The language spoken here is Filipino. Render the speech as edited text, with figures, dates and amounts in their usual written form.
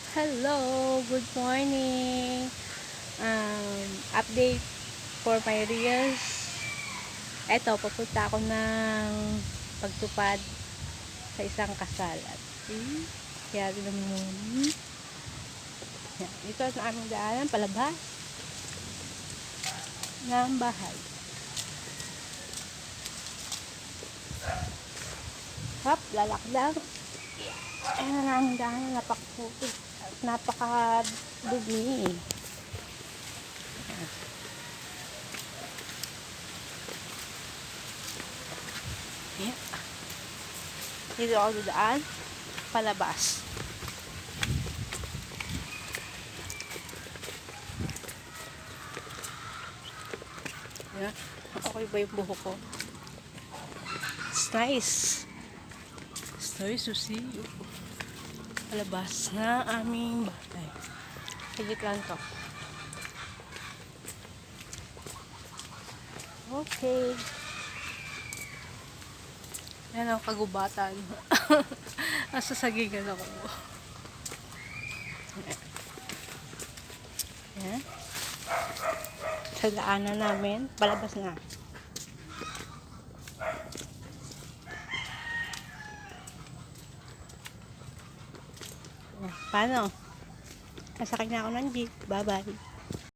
Hello, good morning. Update for my reels. Eto, papunta ako ng pagtupad sa isang kasal. At kaya naman. Yan. Ito ang aming daanan palabas ng bahay. Hop, lalakdang. Ayan ang aming daanan, napakaputi at napakadumi. Ayan. Dito ako dadaan palabas. Ayan. Okay ba yung buhok ko? It's nice. It's nice to see you. Palabas na aming bahay. Higit lang to. Okay. Yan ang kagubatan. Nasa sagingan ako. Yan. Sa daanan namin, palabas na. Paano? Nasakay na ako ng jeep. Bye-bye.